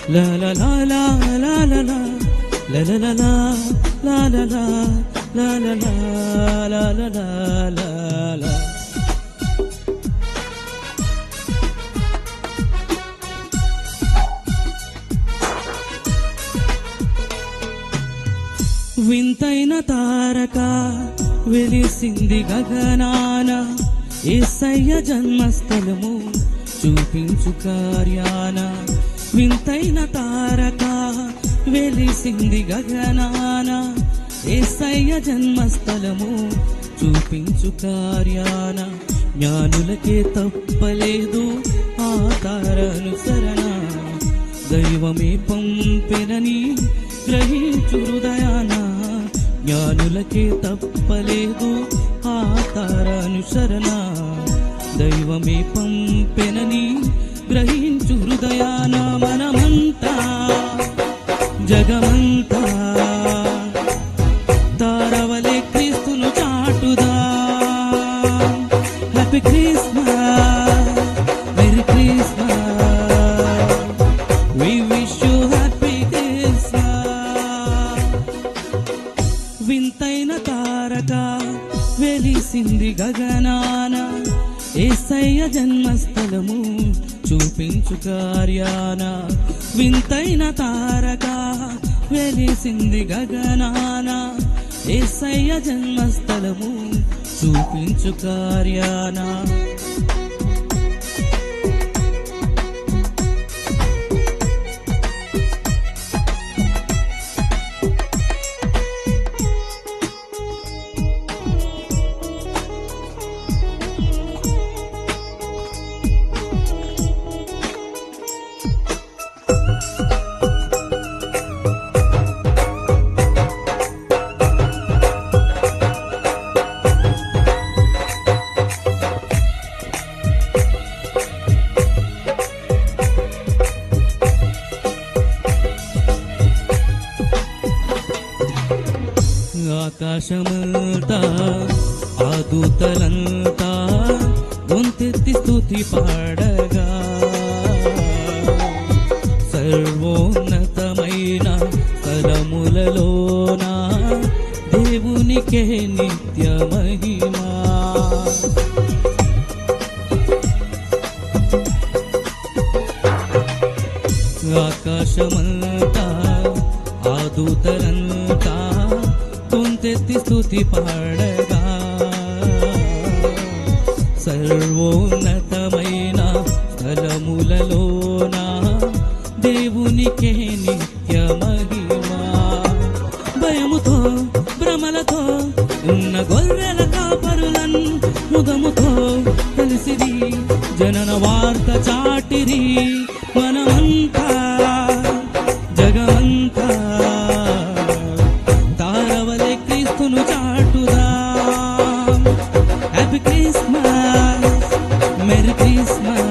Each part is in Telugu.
La la la la la la la la la la la la la la la la la la la la. వింతైన తారక వెలిసింది గగనాన, యేసయ్య జన్మస్థలము చూపించు కార్యాన. వింతైన తారక వెలిసింది గగనాన, యేసయ్య జన్మస్థలము చూపించు కార్యాన. జ్ఞానులకే తప్పలేదు ఆ తార అనుసరణ, దైవమే పంపెనని గ్రహించు హృదయాన. జ్ఞానులకే తప్పలేదు ఆ తార అనుసరణ, దైవమే పంపెనని గ్రహించు హృదయాన. మనమంతా జగమంతా తారవలే క్రీస్తును చాటుదా. Happy Christmas, merry Christmas, we wish you happy Christmas. వింతైన తారక వెలిసింది గగనాన, యేసయ్య జన్మస్థలము చూపించు కార్యాన. వింతైన తారక వెలిసింది గగనాన, యేసయ్య జన్మస్థలము చూపించు కార్యాన. ఆకాశమంతా ఆ దూతలంతా గొంతెత్తి స్తుతి పాడగా, సర్వోన్నతమైన స్థలములలోన దేవునికే నిత్య మహిమా. ఆకాశమంతా ఆ దూతలంతా గొంతెత్తి స్తుతి పాడగా, సర్వోన్నతమైన స్థలములలోన దేవునికే నిత్య మహిమా. భయముతో భ్రమలతో ఉన్న గొర్రెల కాపరులన్ ముదముతో కలిసిరి, జనన వార్త చాటిరి. మనమంతా జగమంతా తారవలే క్రీస్తును చాటుదా. Happy Christmas, merry Christmas,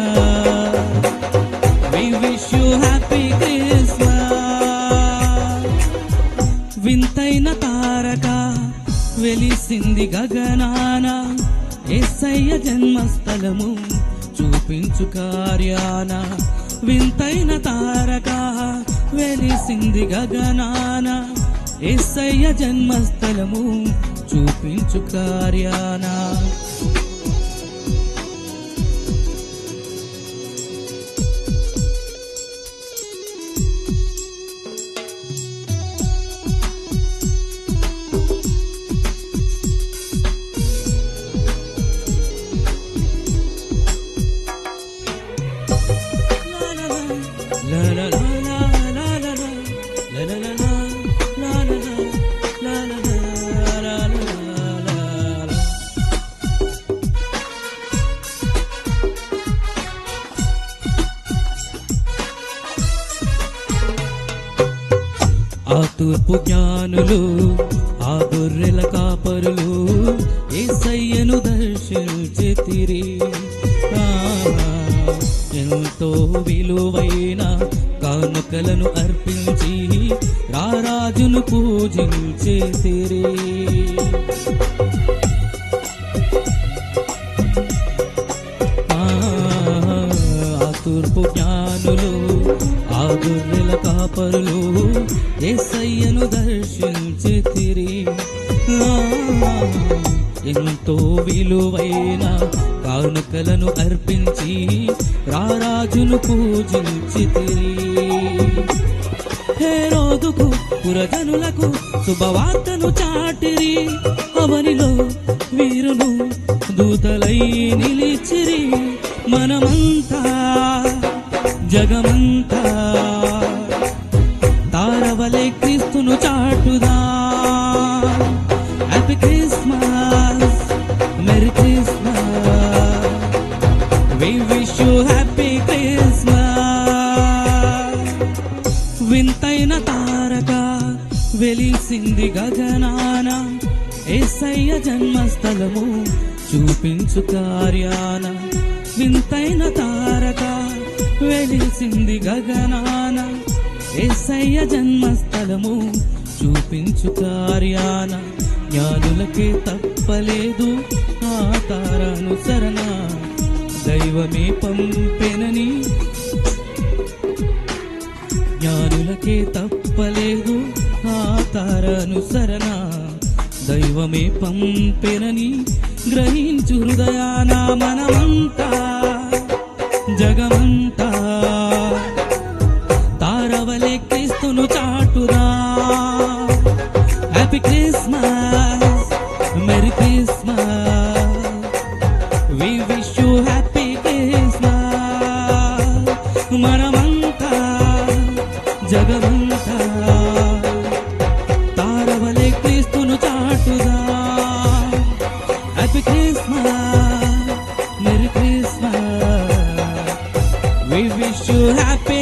we wish you happy Christmas. వింతైన తారక వెలిసింది గగనాన, యేసయ్య జన్మస్థలము చూపించు కార్యాన. వింతైన తారక వెలిసింది గగనాన, యేసయ్య జన్మస్థలము చూపించు కార్యాన. ఆ తూర్పు జ్ఞానులు ఆ గొర్రెల కాపరులు యేసయ్యను దర్శించితిరి. ఎంతో విలువైన కానుకలను అర్పించి రారాజును పూజించితిరి. ఆ తూర్పు జ్ఞానులు ఆ గొర్రెల ఎంతో విలువైన కానుకలను అర్పించి రారాజును పూజించితిరి. హేరోదుకు పురజనులకు శుభవార్తను చాటిరి. అవనిలో వీరును దూతలై నిలిచిరి. మనమంతా జగమంతా తారవలే క్రీస్తును చాటుదా. Happy Christmas, merry Christmas, we wish you happy Christmas. వింతైన తారక వెలిసింది గగనాన, యేసయ్య జన్మస్థలము చూపించు కార్యాన. వింతైన తారక వెలిసింది గగనాన, యేసయ్య జన్మస్థలము చూపించు కార్యాన. జ్ఞానులకే తప్పలేదు ఆ తారానుసరణ, దైవమే పంపెనని. జ్ఞానులకే తప్పలేదు ఆ తారానుసరణ, దైవమే పంపెనని గ్రహించు హృదయాన. మనమంతా జగమంతా తారవలే క్రీస్తును చాటుదా. Happy Christmas, merry Christmas, we wish you happy Christmas. మనమంతా జగమంతా తారవలే క్రీస్తును చాటుదా. Happy Christmas, merry Christmas, we wish you happy